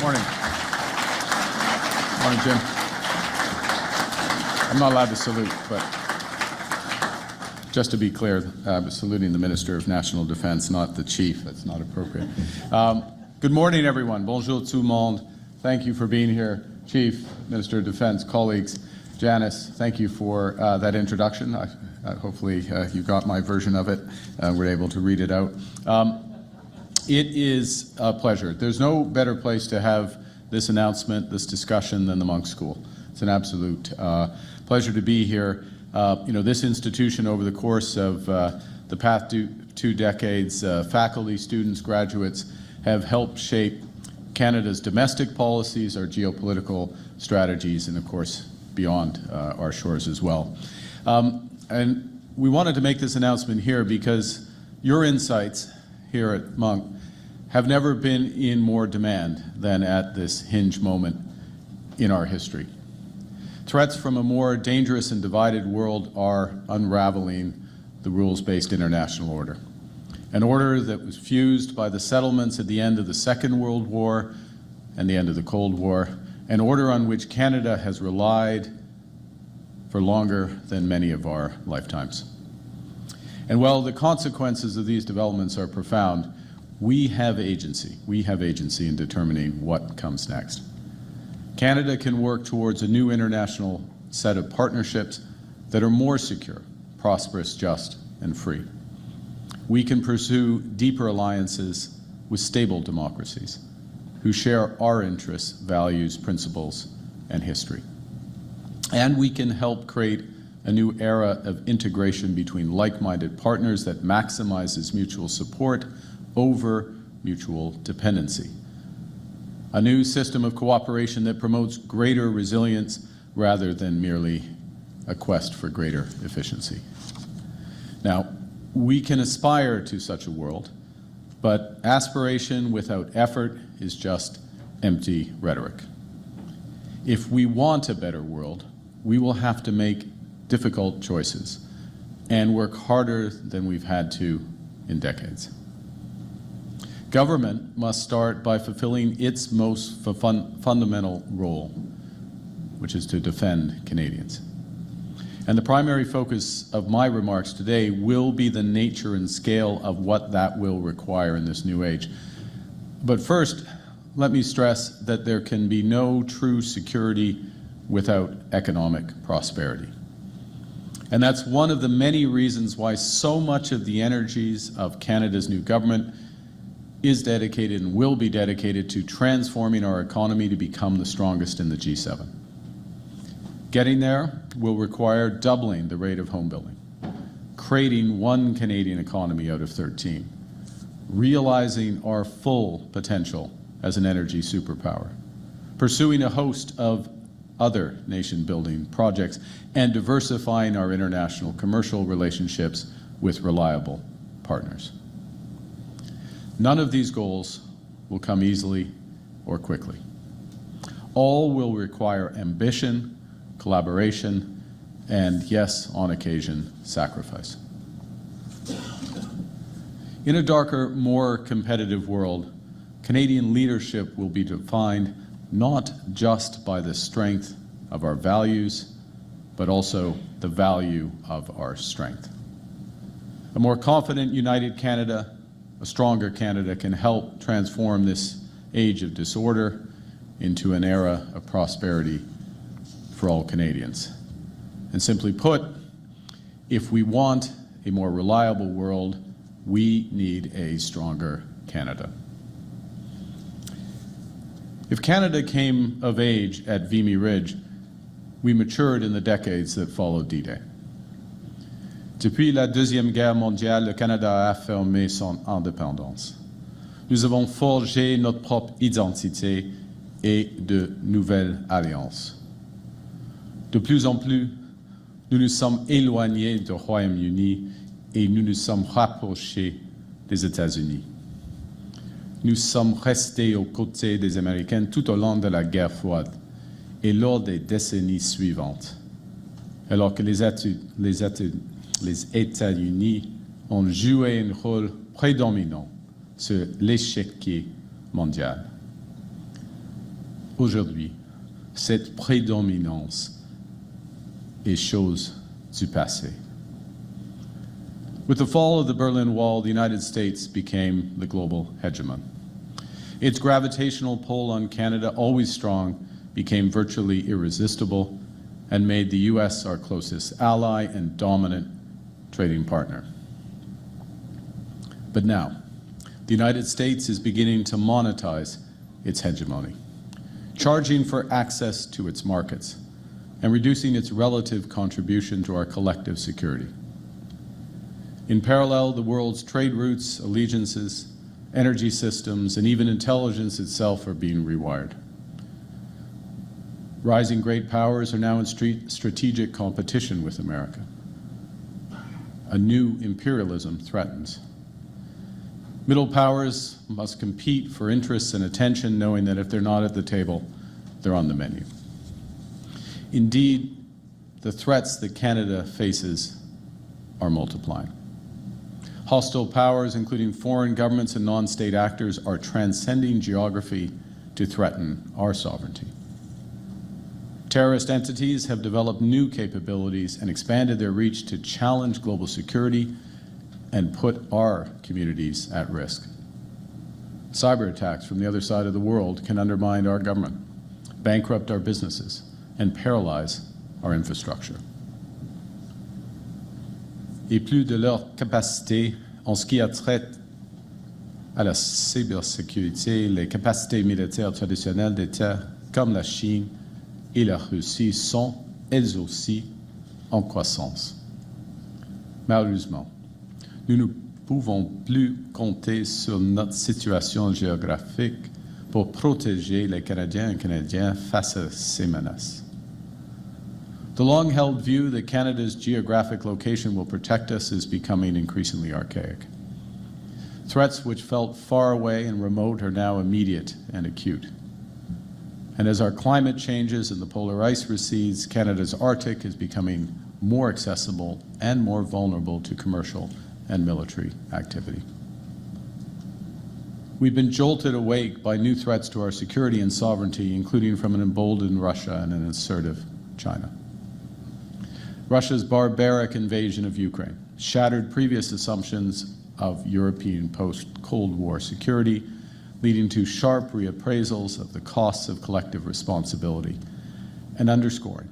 Morning. Morning, Jim. I'm not allowed to salute, but just to be clear, I'm saluting the Minister of National Defense, not the Chief. That's not appropriate. Good morning, everyone. Bonjour tout le monde. Thank you for being here. Chief, Minister of Defense, colleagues. Janice, thank you for that introduction. Hopefully you got my version of it. We're able to read it out. It is a pleasure. There's no better place to have this announcement, this discussion, than the Monk School. It's an absolute pleasure to be here. This institution, over the course of the past two decades, faculty, students, graduates have helped shape Canada's domestic policies, our geopolitical strategies, and of course, beyond our shores as well. And we wanted to make this announcement here because your insights here at Monk have never been in more demand than at this hinge moment in our history. Threats from a more dangerous and divided world are unraveling the rules-based international order. An order that was fused by the settlements at the end of the Second World War and the end of the Cold War, an order on which Canada has relied for longer than many of our lifetimes. And while the consequences of these developments are profound, we have agency. We have agency in determining what comes next. Canada can work towards a new international set of partnerships that are more secure, prosperous, just, and free. We can pursue deeper alliances with stable democracies who share our interests, values, principles, and history. And we can help create a new era of integration between like-minded partners that maximizes mutual support over mutual dependency. A new system of cooperation that promotes greater resilience rather than merely a quest for greater efficiency. Now, we can aspire to such a world, but aspiration without effort is just empty rhetoric. If we want a better world, we will have to make difficult choices and work harder than we've had to in decades. Government must start by fulfilling its most fundamental role, which is to defend Canadians. And the primary focus of my remarks today will be the nature and scale of what that will require in this new age. But first, let me stress that there can be no true security without economic prosperity. And that's one of the many reasons why so much of the energies of Canada's new government is dedicated and will be dedicated to transforming our economy to become the strongest in the G7. Getting there will require doubling the rate of home building, creating one Canadian economy out of 13, realizing our full potential as an energy superpower, pursuing a host of other nation-building projects, and diversifying our international commercial relationships with reliable partners. None of these goals will come easily or quickly. All will require ambition, collaboration, and, yes, on occasion, sacrifice. In a darker, more competitive world, Canadian leadership will be defined not just by the strength of our values, but also the value of our strength. A more confident, united Canada, a stronger Canada can help transform this age of disorder into an era of prosperity for all Canadians. And simply put, if we want a more reliable world, we need a stronger Canada. If Canada came of age at Vimy Ridge, we matured in the decades that followed D-Day. Depuis la Deuxième Guerre mondiale, le Canada a affirmé son indépendance. Nous avons forgé notre propre identité et de nouvelles alliances. De plus en plus, nous nous sommes éloignés du Royaume-Uni et nous nous sommes rapprochés des États-Unis. Nous sommes restés aux côtés des Américains tout au long de la guerre froide et lors des décennies suivantes, alors que les États-Unis ont joué un rôle prédominant sur l'échiquier mondial. Aujourd'hui, cette prédominance est chose du passé. With the fall of the Berlin Wall, the United States became the global hegemon. Its gravitational pull on Canada, always strong, became virtually irresistible and made the US our closest ally and dominant trading partner. But now, the United States is beginning to monetize its hegemony, charging for access to its markets and reducing its relative contribution to our collective security. In parallel, the world's trade routes, allegiances, energy systems, and even intelligence itself are being rewired. Rising great powers are now in strategic competition with America. A new imperialism threatens. Middle powers must compete for interests and attention, knowing that if they're not at the table, they're on the menu. Indeed, the threats that Canada faces are multiplying. Hostile powers, including foreign governments and non-state actors, are transcending geography to threaten our sovereignty. Terrorist entities have developed new capabilities and expanded their reach to challenge global security and put our communities at risk. Cyber attacks from the other side of the world can undermine our government, bankrupt our businesses, and paralyze our infrastructure. Et plus de leur capacité en ce qui a trait à la cybersécurité, les capacités militaires traditionnelles d'États comme la Chine et la Russie sont, elles aussi, en croissance. Malheureusement, nous ne pouvons plus compter sur notre situation géographique pour protéger les Canadiens et Canadiennes face à ces menaces. The long-held view that Canada's geographic location will protect us is becoming increasingly archaic. Threats which felt far away and remote are now immediate and acute. And as our climate changes and the polar ice recedes, Canada's Arctic is becoming more accessible and more vulnerable to commercial and military activity. We've been jolted awake by new threats to our security and sovereignty, including from an emboldened Russia and an assertive China. Russia's barbaric invasion of Ukraine shattered previous assumptions of European post-Cold War security, leading to sharp reappraisals of the costs of collective responsibility and underscoring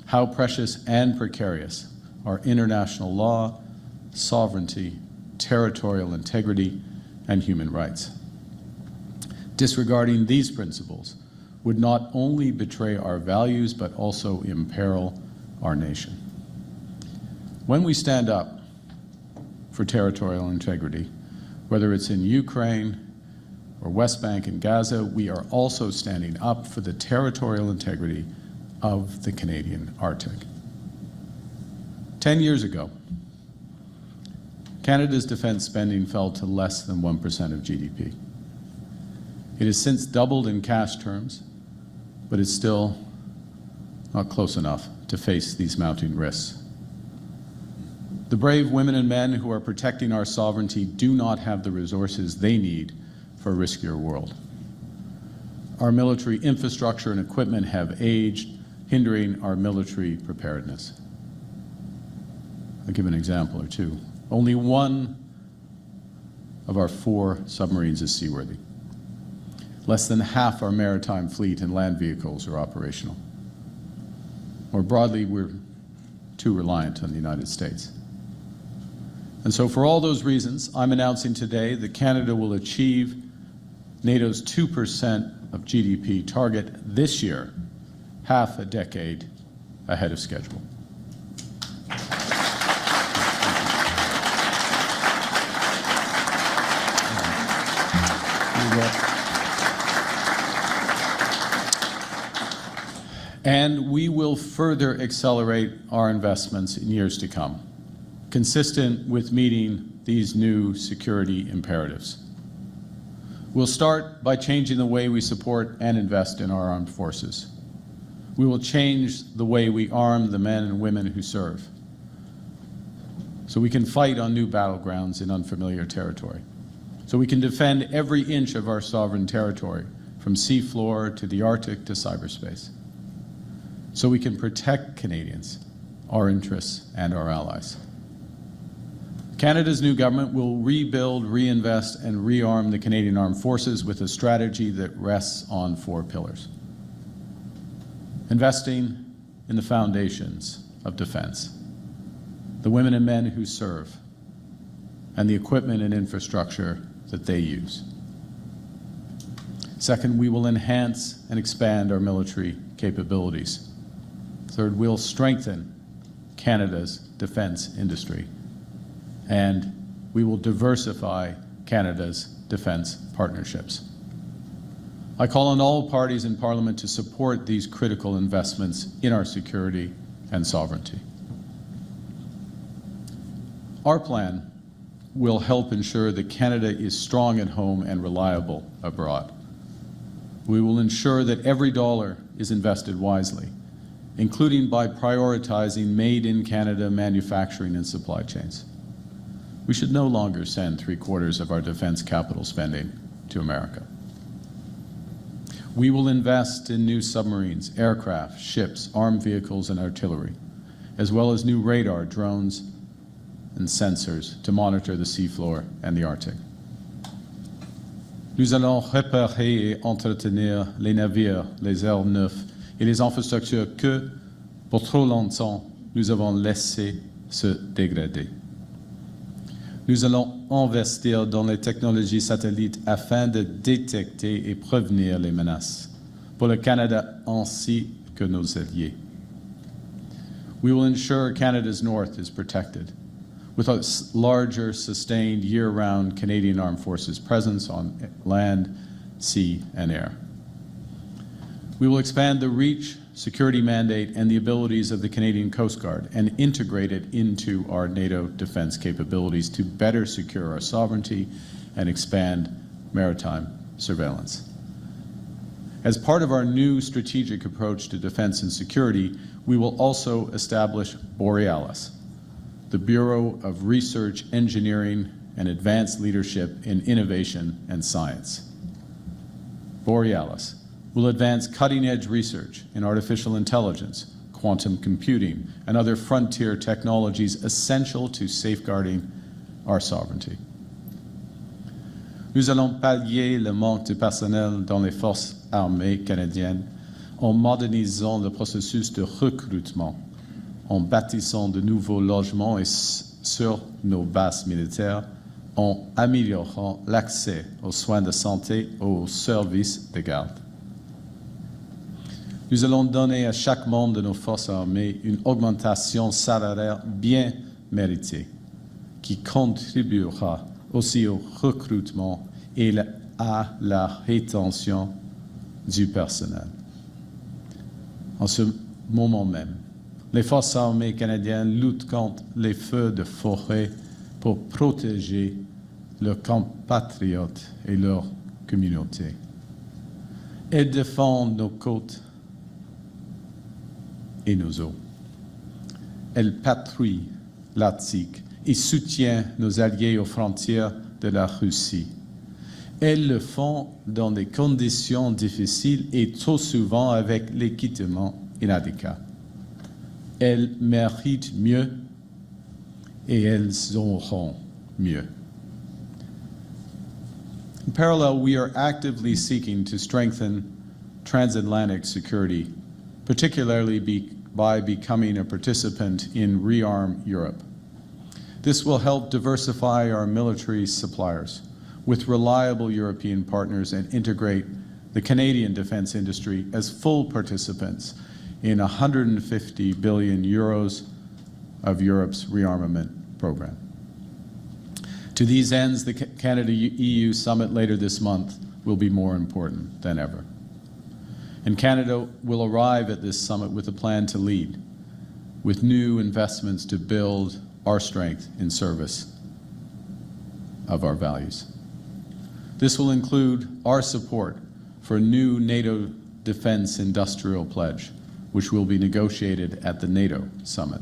how precious and precarious are international law, sovereignty, territorial integrity, and human rights. Disregarding these principles would not only betray our values, but also imperil our nation. When we stand up for territorial integrity, whether it's in Ukraine or West Bank and Gaza, we are also standing up for the territorial integrity of the Canadian Arctic. 10 years ago, Canada's defense spending fell to less than 1% of GDP. It has since doubled in cash terms, but it's still not close enough to face these mounting risks. The brave women and men who are protecting our sovereignty do not have the resources they need for a riskier world. Our military infrastructure and equipment have aged, hindering our military preparedness. I'll give an example or two. Only one of our 4 submarines is seaworthy. Less than half our maritime fleet and land vehicles are operational. More broadly, we're too reliant on the United States. And so for all those reasons, I'm announcing today that Canada will achieve NATO's 2% of GDP target this year, half a decade ahead of schedule. And we will further accelerate our investments in years to come, consistent with meeting these new security imperatives. We'll start by changing the way we support and invest in our armed forces. We will change the way we arm the men and women who serve, so we can fight on new battlegrounds in unfamiliar territory, so we can defend every inch of our sovereign territory from seafloor to the Arctic to cyberspace, so we can protect Canadians, our interests, and our allies. Canada's new government will rebuild, reinvest, and rearm the Canadian Armed Forces with a strategy that rests on 4 pillars. Investing in the foundations of defense, the women and men who serve, and the equipment and infrastructure that they use. Second, we will enhance and expand our military capabilities. Third, we'll strengthen Canada's defense industry. And we will diversify Canada's defense partnerships. I call on all parties in Parliament to support these critical investments in our security and sovereignty. Our plan will help ensure that Canada is strong at home and reliable abroad. We will ensure that every dollar is invested wisely, including by prioritizing made-in-Canada manufacturing and supply chains. We should no longer send 3/4 of our defense capital spending to America. We will invest in new submarines, aircraft, ships, armed vehicles, and artillery, as well as new radar, drones, and sensors to monitor the seafloor and the Arctic. Nous allons réparer et entretenir les navires, les aéronefs et les infrastructures que, pour trop longtemps, nous avons laissé se dégrader. Nous allons investir dans les technologies satellites afin de détecter et prévenir les menaces pour le Canada ainsi que nos alliés. We will ensure Canada's north is protected with a larger, sustained, year-round Canadian Armed Forces presence on land, sea, and air. We will expand the reach, security mandate, and the abilities of the Canadian Coast Guard and integrate it into our NATO defense capabilities to better secure our sovereignty and expand maritime surveillance. As part of our new strategic approach to defense and security, we will also establish Borealis, the Bureau of Research, Engineering, and Advanced Leadership in Innovation and Science. Borealis will advance cutting-edge research in artificial intelligence, quantum computing, and other frontier technologies essential to safeguarding our sovereignty. Nous allons pallier le manque de personnel dans les forces armées canadiennes en modernisant le processus de recrutement, en bâtissant de nouveaux logements et sur nos bases militaires, en améliorant l'accès aux soins de santé et aux services de garde. Nous allons donner à chaque membre de nos forces armées une augmentation salariale bien méritée, qui contribuera aussi au recrutement et à la rétention du personnel. En ce moment même, les forces armées canadiennes luttent contre les feux de forêt pour protéger leurs compatriotes et leurs communautés. Elles défendent nos côtes et nos eaux. Elles patrouillent l'Arctique et soutiennent nos alliés aux frontières de la Russie. Elles le font dans des conditions difficiles et trop souvent avec l'équipement inadéquat. Elles méritent mieux et elles auront mieux. In parallel, we are actively seeking to strengthen transatlantic security, particularly by becoming a participant in Rearm Europe. This will help diversify our military suppliers with reliable European partners and integrate the Canadian defense industry as full participants in 150 billion euros of Europe's rearmament program. To these ends, the Canada-EU summit later this month will be more important than ever. And Canada will arrive at this summit with a plan to lead, with new investments to build our strength in service of our values. This will include our support for a new NATO defense industrial pledge, which will be negotiated at the NATO summit.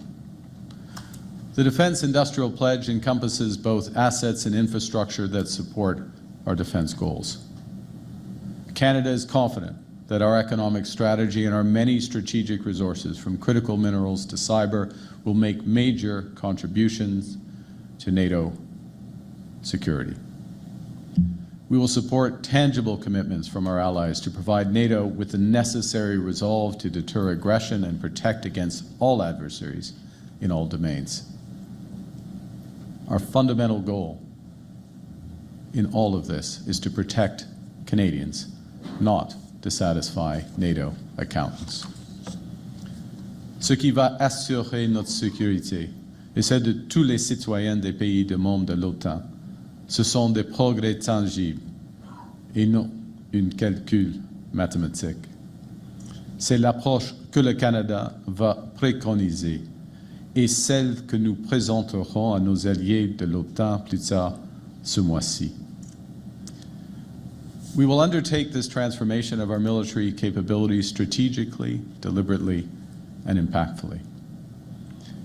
The defense industrial pledge encompasses both assets and infrastructure that support our defense goals. Canada is confident that our economic strategy and our many strategic resources, from critical minerals to cyber, will make major contributions to NATO security. We will support tangible commitments from our allies to provide NATO with the necessary resolve to deter aggression and protect against all adversaries in all domains. Our fundamental goal in all of this is to protect Canadians, not to satisfy NATO accountants. Ce qui va assurer notre sécurité et celle de tous les citoyens des pays membres de l'OTAN, ce sont des progrès tangibles et non un calcul mathématique. C'est l'approche que le Canada va préconiser et celle que nous présenterons à nos alliés de l'OTAN plus tard ce mois-ci. We will undertake this transformation of our military capabilities strategically, deliberately, and impactfully.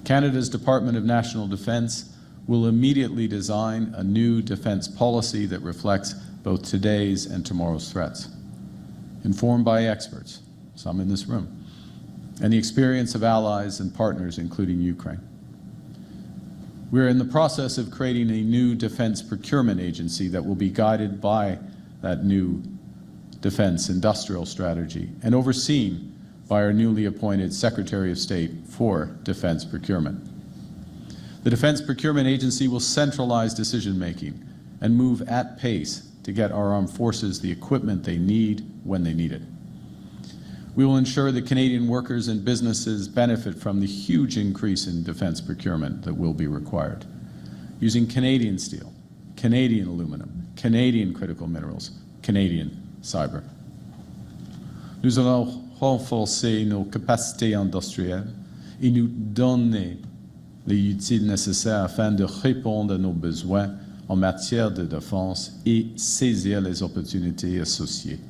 Canada's Department of National Defence will immediately design a new defence policy that reflects both today's and tomorrow's threats, informed by experts, some in this room, and the experience of allies and partners, including Ukraine. We're in the process of creating a new defence procurement agency that will be guided by that new defence industrial strategy and overseen by our newly appointed Secretary of State for Defence Procurement. The Defence Procurement Agency will centralize decision-making and move at pace to get our armed forces the equipment they need when they need it. We will ensure that Canadian workers and businesses benefit from the huge increase in defence procurement that will be required, using Canadian steel, Canadian aluminum, Canadian critical minerals, Canadian cyber. Nous allons renforcer nos capacités industrielles et nous donner les outils nécessaires afin de répondre à nos besoins en matière de défense et saisir les opportunités associées.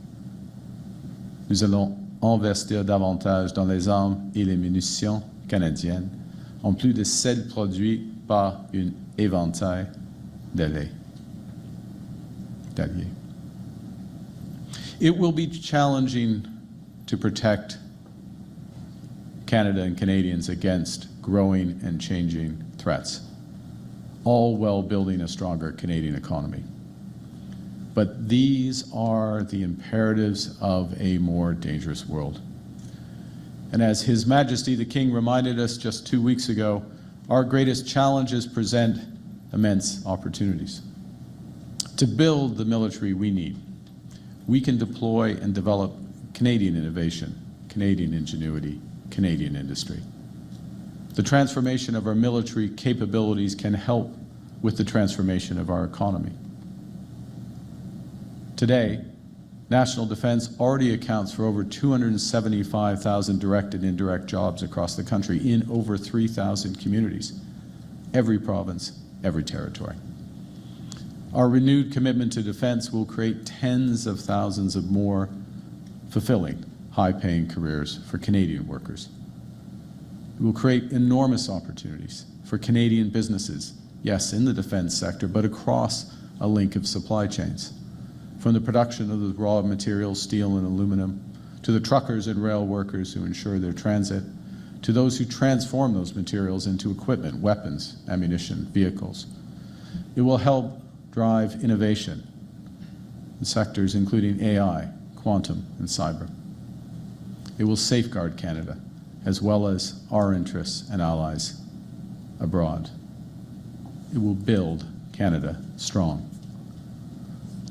Nous allons investir davantage dans les armes et les munitions canadiennes, en plus de celles produites par un éventail d'alliés. It will be challenging to protect Canada and Canadians against growing and changing threats, all while building a stronger Canadian economy. But these are the imperatives of a more dangerous world. And as His Majesty the King reminded us just 2 weeks ago, our greatest challenges present immense opportunities. To build the military we need, we can deploy and develop Canadian innovation, Canadian ingenuity, Canadian industry. The transformation of our military capabilities can help with the transformation of our economy. Today, national defense already accounts for over 275,000 direct and indirect jobs across the country in over 3,000 communities, every province, every territory. Our renewed commitment to defense will create tens of thousands of more fulfilling, high-paying careers for Canadian workers. It will create enormous opportunities for Canadian businesses, yes, in the defense sector, but across a link of supply chains. From the production of the raw materials, steel and aluminum, to the truckers and rail workers who ensure their transit, to those who transform those materials into equipment, weapons, ammunition, vehicles. It will help drive innovation in sectors including AI, quantum, and cyber. It will safeguard Canada, as well as our interests and allies abroad. It will build Canada strong.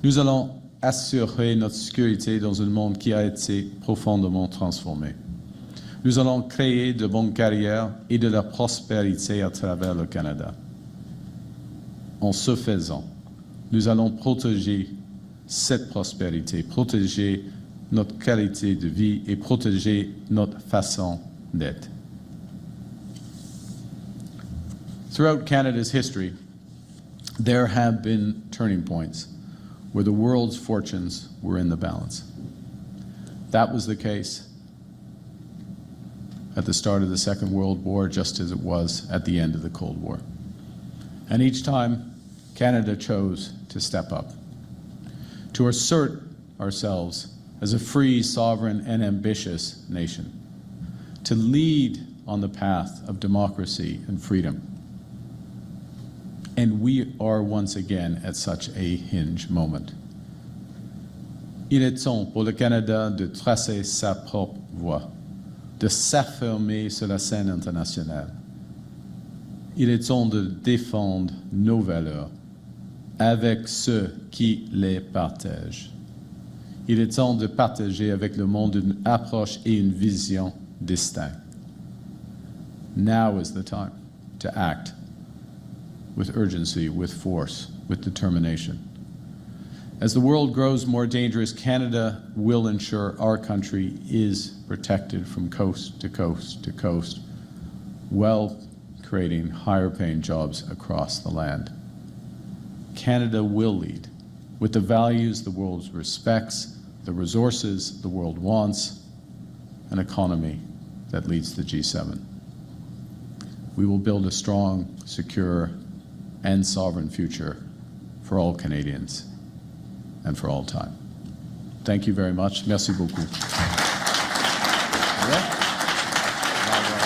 Nous allons assurer notre sécurité dans un monde qui a été profondément transformé. Nous allons créer de bonnes carrières et de la prospérité à travers le Canada. En ce faisant, nous allons protéger cette prospérité, protéger notre qualité de vie et protéger notre façon d'être. Throughout Canada's history, there have been turning points where the world's fortunes were in the balance. That was the case at the start of the Second World War, just as it was at the end of the Cold War. And each time, Canada chose to step up, to assert ourselves as a free, sovereign, and ambitious nation, to lead on the path of democracy and freedom. And we are once again at such a hinge moment. Il est temps pour le Canada de tracer sa propre voie, de s'affirmer sur la scène internationale. Il est temps de défendre nos valeurs avec ceux qui les partagent. Il est temps de partager avec le monde une approche et une vision distinctes. Now is the time to act with urgency, with force, with determination. As the world grows more dangerous, Canada will ensure our country is protected from coast to coast to coast, while creating higher paying jobs across the land. Canada will lead with the values the world respects, the resources the world wants, an economy that leads the G7. We will build a strong, secure, and sovereign future for all Canadians and for all time. Thank you very much. Merci beaucoup.